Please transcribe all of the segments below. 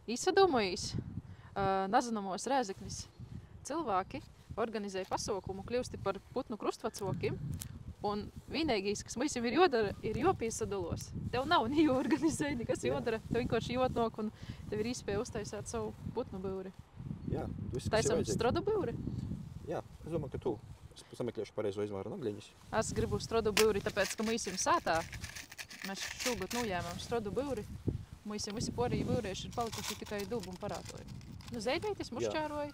Īsadomojīs, nazināmos Rēzeknis cilvēki organizēja pasaukumu kļūsti par putnu krustvacokiem, un vienīgais, kas mums ir jodara, ir jopīsadalos. Tev nav ni jāorganizē, nekas jodara, tev vienkārši jotnok, un tev ir iespēja uztaisāt savu putnu būri. Jā, viss, Taisam strodu būri? Jā, es domāju, ka tu sameklēšu pareizo izmēru nagļiņus. Es gribu strodu būri, tāpēc, ka mums sātā, mēs šogad nojēmām strodu būri, mums visi porīgi būrieši ir palikuši tikai dubu un parātoju. Nu, zeidētis mušķāroja,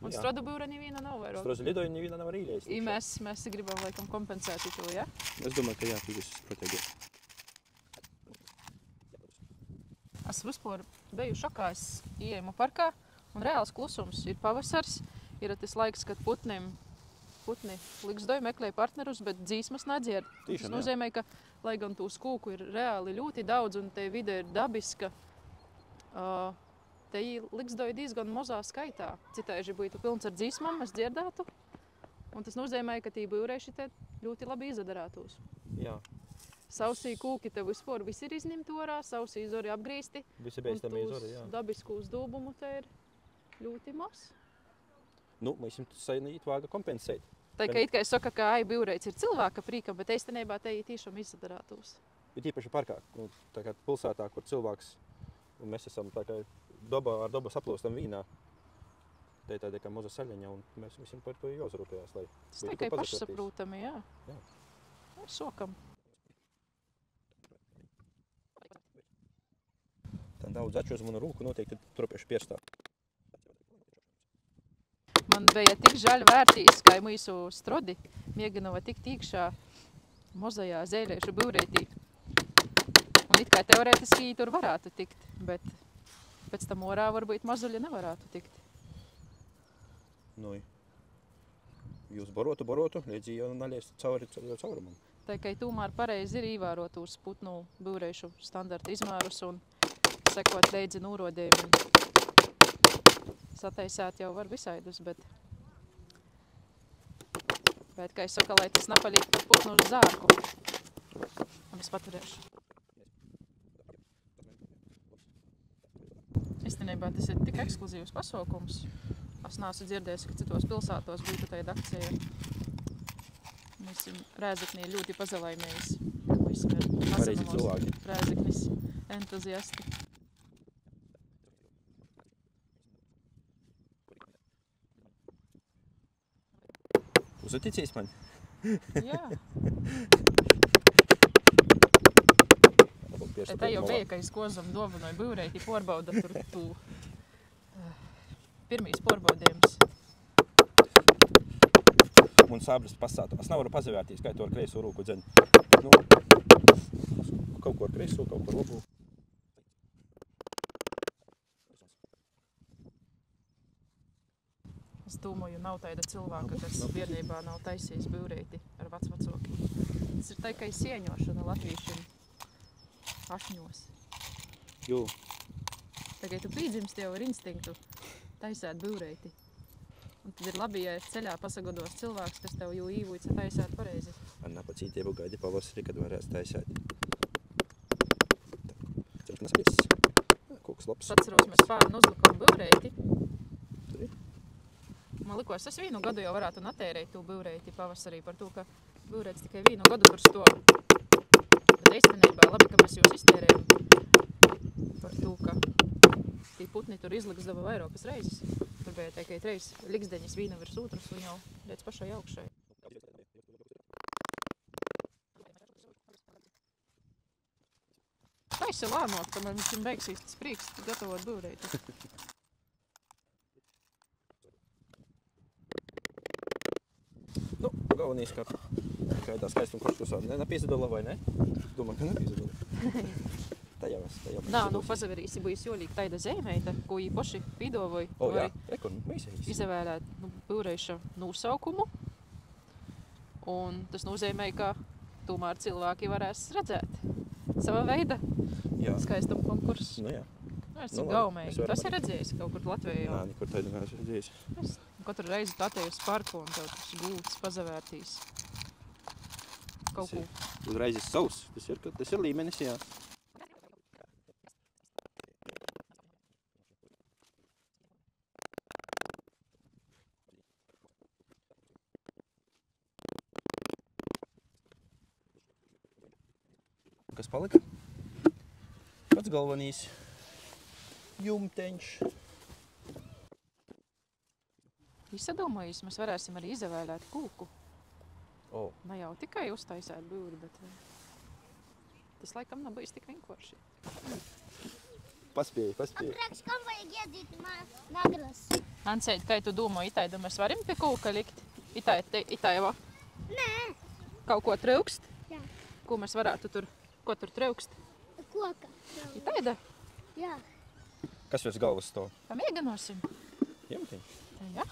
un strodu būra neviena nav vairāk. Strodu lidoju neviena nav arī īļies. I mēs gribam laikam kompensēt to, ja? Es domāju, ka jā, tu viss protēgi. Es vispār beju šokā, es ieejmu parkā, un reāls klusums ir pavasars, ir tas laiks, kad putni liksdoju meklēja partnerus, bet dzīsmas nedzird. Tas nozīmē, ka, lai gan tū skūku ir reāli ļoti daudz, un te vide ir dabiska, te liksdoju diezgan mazā skaitā. Citaiži būtu pilns ar dzīsmām, es dzirdētu, un tas nozīmē, ka tī būreiši te ļoti labi izadarātos. Jā. Sausī kūki te vispār visi ir izņemti orā, sausī zori apgrīsti, Visi beistami zori, jā. un dabisku uzdūbumu te ir ļoti maz. Nu, mēs jums sainīt vāga kompensēt. Tā kā it kā es saka, ka būreids ir cilvēka prīkam, bet eistenībā te tiešām izadarātos. Bet īpaši parkā, tā kā pilsētā, kur cilvēks, un mēs esam tā kā ar dabu saplūstam vīnā. Te ir tāda kā maza saļaņa, un mēs visiem par to jāuzrūpējās, lai tas tikai pašsaprūtami, jā. Ar sokam. Tā daudz atšos manu rūku noteikti tropiešu pierstā. Man bija tik žaļ vērtīs, ka mūsu strodi mēģinova tikt iekšā mozajā zēļiešu būrētī. Un it kā teorētiski tur varētu tikt, bet pēc tam orā varbūt mazuļi nevarētu tikt. Nu, jūs borotu, līdz jau naliest caurumam. Tā kā tomēr pareizi ir īvērot uz putnu būrēšu standarta izmērus un sekot līdzi nūrodējumiem. Sataisāt jau var visaidus, bet kā es saku, lai tas nepaliek par putnu uz zārku. Un es paturēšu. Īstenībā tas ir tik ekskluzīvs pasaukums. Es neesmu dzirdējis, ka citos pilsētos būtu tāda akcija. Mēs Rēzeknī ļoti pazelaimējis. Mēs ir mazināmos Rēzeknis entuziasti. Uzticīs man? Jā. Tā jau bija, ka es kozam dovanoju būreiti porbauda tur tū pirmīs porbaudījums. Un sābris pasātu. Es nevaru pazavērtīs, kā to ar kreiso rūku dzeņu. Nu, kaut ko ar kreiso, kaut ko ar labu. Es domāju, nav tāda cilvēka, kas bērnībā nav taisījis būreiti ar vecvacokiem. Tas ir tā kā sieņošana latviešiem ašņos. Jū. Tā kā tu pīdzimsti jau ar instinktu taisēt būreiti. Un tad ir labi, ja ceļā pasagodos cilvēks, kas tev jau īvuica taisēt pareizi. Ar napacītību gaidi pavasarī, kad varēs taisēt. Koks labs. Atceros, mēs pāri uzlikām būreiti. Man likos, es vienu gadu jau varētu natērēt tū būreiti pavasarī par to, ka būreits tikai vienu gadu tur stov. Bet īstenībā labi, ka mēs jūs iztērējam par to, ka tī putni tur izliksdava vairākas reizes. Tur bija tikai 3 liksdeņas vīna virs otras un jau līdz pašai augšai. Taisi lēmot, kamēr mums beigsies tas prieks gatavot būreiti. Nu, galvenīs, ka kādā skaistuma korpusā nepīzadala vai ne? Domāju, ka nepīzadala. Tā jau es. Nā, nu pazaverīsi būs jolīgi taida zīmeita, ko jī poši pīdovoja. O, jā, mēs izvēlēt būreiša nosaukumu. Un tas nozīmē, ka tomēr cilvēki varēs redzēt sava veida skaistuma konkursu. Nu jā. Es cik gaumēji. Tas ir redzējis kaut kur Latvijā. Nā, nekur taidu neesmu redzējis. Es katru reizi tatēju uz parku un tev tas gults pazavērtīs. Kaut ko. Uzreiz ir savs. Tas ir līmenis, jā. kas palika. Pats galvenīs jumteņš. Izsadomājis, mēs varēsim arī izvēlēt kūku. O, Ne jau tikai uztaisēt būri, bet tas laikam nav bijis tik vienkārši. paspēj. Priekš kam vajag iedzīt nagras? Anceit, kā tu domā, itai, mēs varam pie kūka likt? Itai va? Nē. Kaut ko treukst? Jā. Ko mēs varētu tur, ko tur treukst? Koka. Itaida? Jā. Kas virs galvas stāv? Pamieganosim. Jumteņš. Jā.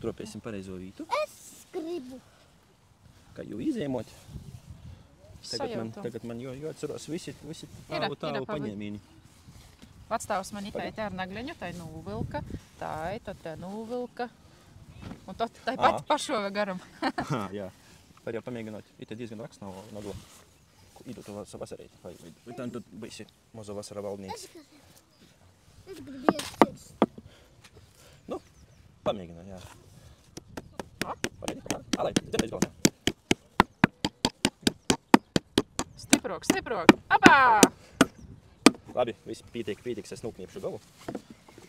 Tropēsim pareizo vītu. Es gribu. Kā jau izēmot. Sajautu. Tagad man jāatcerās visi Ir tālu paņēmīni. Vacstāvs man itai te ar nagleņu, tai nūvilka, tad te nūvilka. Un tad tai pat pašova garam. Jā. Var jau pamēģināt. Ir diezgan raksts nav nagla. Idu to vasarēt. Vai tad tu būsi mazo vasara valdnieks. Es gribu iestirst. Nu, pamēģināt, jā. Pagaidi. Alai, dzirdies galvā. Stiprok. Abā! Labi, viss pītīgs, es nūkniepšu galu.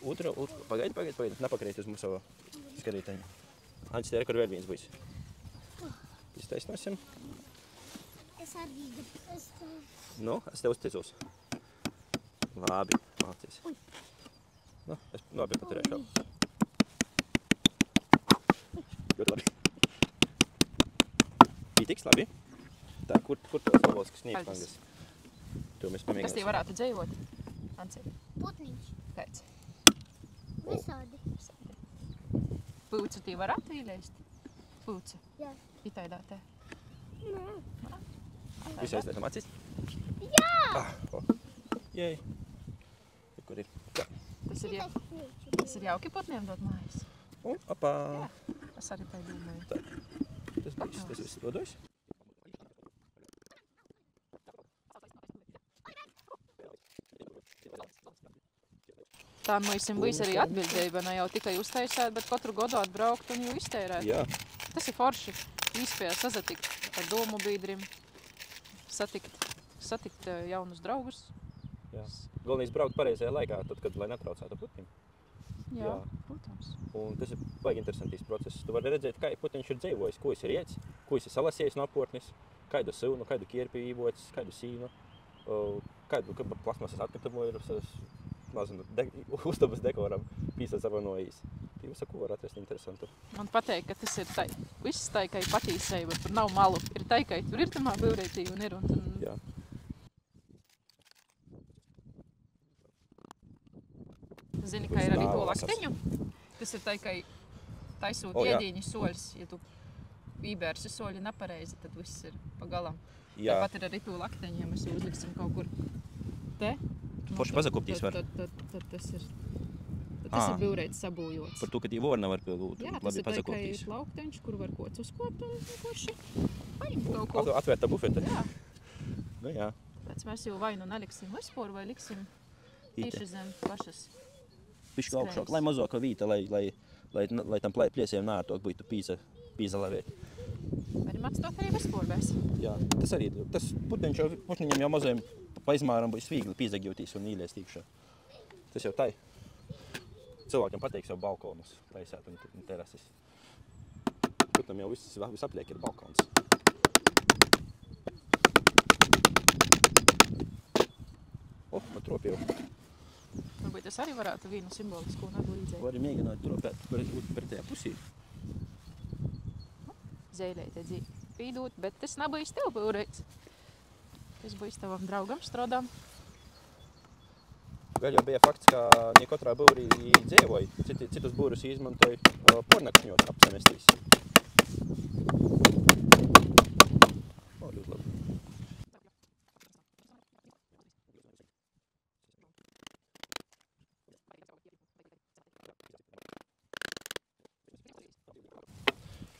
Otru, pagaidi. Napakrīt uz mūsu skatītāju. Anci, te ir, kur vēl viens būs. Iztaisnosim. Es arī gribu. Nu, es tev uzticos. Labi, mācies. Nu, es labi paturēšu. Ļoti labi. Pītīgs, labi. Tā, kur tos labos, kas sniegt mangas? To mēs Kas tie pamēģināsim. varētu dzējot? Anceit, Putniņš. kāds? Visādi. Pūcu tie varētu īleist? Pūcu? Jā. Itaidā te? Nē. Visu aizliekam acis? Jā. Jej. Kur ir? Tā. Tas ir jauki putniem dot mājas. Un apā. Jā. Es arī tā domāju. Tas viss dodos. Tā mums būs arī atbildība, ne jau tikai uztaisēt, bet katru gadu atbraukt un jau iztērēt. Jā. Tas ir forši. Īspēja sazatikt ar domu biedriem, satikt jaunus draugus. Jā. Galvenais braukt pareizajā laikā, tad, kad lai netraucētu putnim. Jā, Jā. protams. Un tas ir baigi interesantīs process. Tu vari redzēt, kā putiņš ir dzīvojis, ko viņš ir iedis, ko viņš ir salasījis no apotnes, kādu sūnu, kādu kierpi īvocis, kādu sīnu, kādu plasmasas atkritumu ir uztabas dekoram pīsasavonojis. Tie visu, ko var atrast interesantu. Man pateik, ka tas ir viss taikai patīseiba, tur nav malu. Ir taikai, tur ir tamā būreitī un ir. Jā. Zini, ka ir arī to lakteņu. Tas ir taikai taisot iedīņu soļus. Ja tu ībērsi soļi nepareizi, tad viss ir pagalam. Jā. Tāpat ir arī to lakteņu, ja mēs uzliksim kaut kur te. Forši pazakoptīs var. Tad tas ir būreitis sabūjots. Par to, ka tie vorna var pilūt. Jā, tas Labi ir taikai pazakoptīs. laukteņš, kur var kods uzkopt un vienkārši paņemt kaut ko. Atvērta bufete. Jā. Nu jā. Tāpēc mēs jau vai nu neliksim vispār, vai liksim tieši zem pašas. Pišķi augšāk, lai mazāka vīta, lai tam pliesiem nārtok būtu pīza lavēt. Varam atstāt arī vispār bez. Jā, tas arī, tas putniņam jau mazajam pa izmāram būs viegli pīzagjūtīs un īlies tīkšā. Tas jau tai. Cilvēkiem pateiks jau balkonus taisēt un terases. Putnam jau viss apliek ir balkons. Man tropīju. Varbūt tas arī varētu vienu simbolisku nagu līdzēt. Vari mēģināt tropēt par tajā pusī. Zēleite dzīvi pīdūt, bet tas nebūs tev būreits. Tas būs tavam draugam strādām. Vēl jau bija fakts, ka ne katrā būrī dzīvoja. Citus būrus izmantoja pornakšņos apsamestīs. Ļoti labi.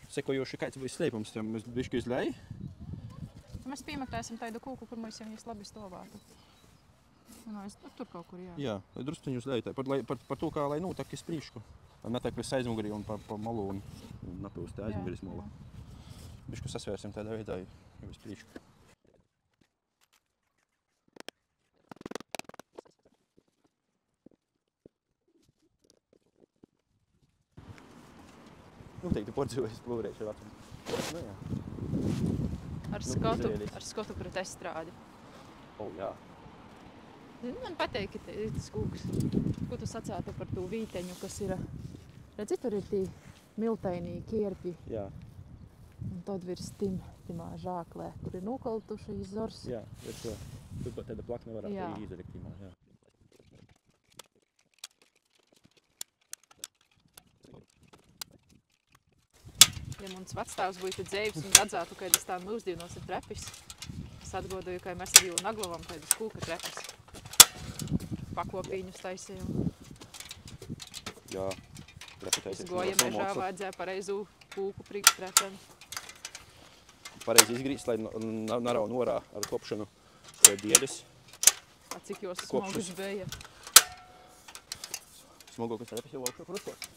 Sekojoši, kāds būs slēpums, tam mēs bišķi izlēja. Mēs piemeklēsim tādu kūku, kur mums jau labi stāvētu. Tur kaut kur, jā. Jā, lai druskuņu uzlēja. Par to, kā lai notek iz priekšu. Lai netek pēc aizmugurī un pa malu un napilst aizmuguris malu. Bišķi sasvērsim tādā veidā jau iz priekšu. noteikti pordzīvējis būrēt šo vecumu. Nu, jā. Ar skotu, kuru es strādi. Jā. Zini, man pateik, ka tas kūks, ko tu sacāti par to vīteņu, kas ir, redzi, tur ir tī miltainī kierpi. Jā. Un tad virs timā žāklē, kur ir nokaltuši izzors. Jā, ir to. Tur tāda plakna varētu arī izdarīt timā, jā. Ja mums vecstāvs būtu dzēvis un redzētu, ka es tā mūsdīnos ir trepis, es atgodoju, ka mēs ar jū naglovam tādas kūka trepis. Pakopīņus taisījām. Jā. Izgoja mežā, vajadzēja pareizu kūku priekštrepeni. Pareizi izgrīst, lai narau norā ar kopšanu dieļus. A cik jos smogus bija? Smogokas trepis jau augšā krustot.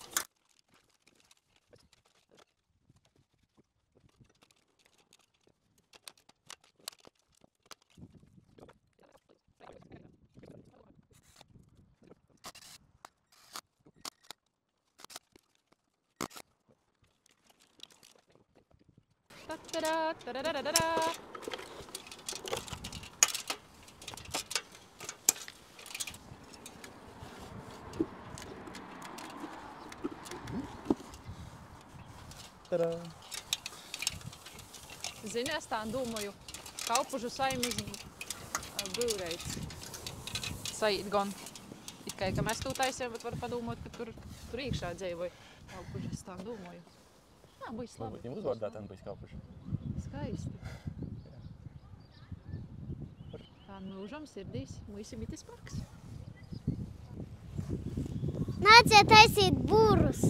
Ta-da, ta-da-da-da-da. Tadā! Zini, es tā domāju, Kaupužu saimis būreits. Saīt gan. Tikai, ka mēs to taisījām, bet var padomāt, ka tur iekšā dzīvoja Kaupužu, es tā domāju. Jā, būs labi. Viņam uzvārdāt būs Kaupužu. Skaisti. Tā mūžam sirdīs Muisimitis parks. Nāciet taisīt būrus!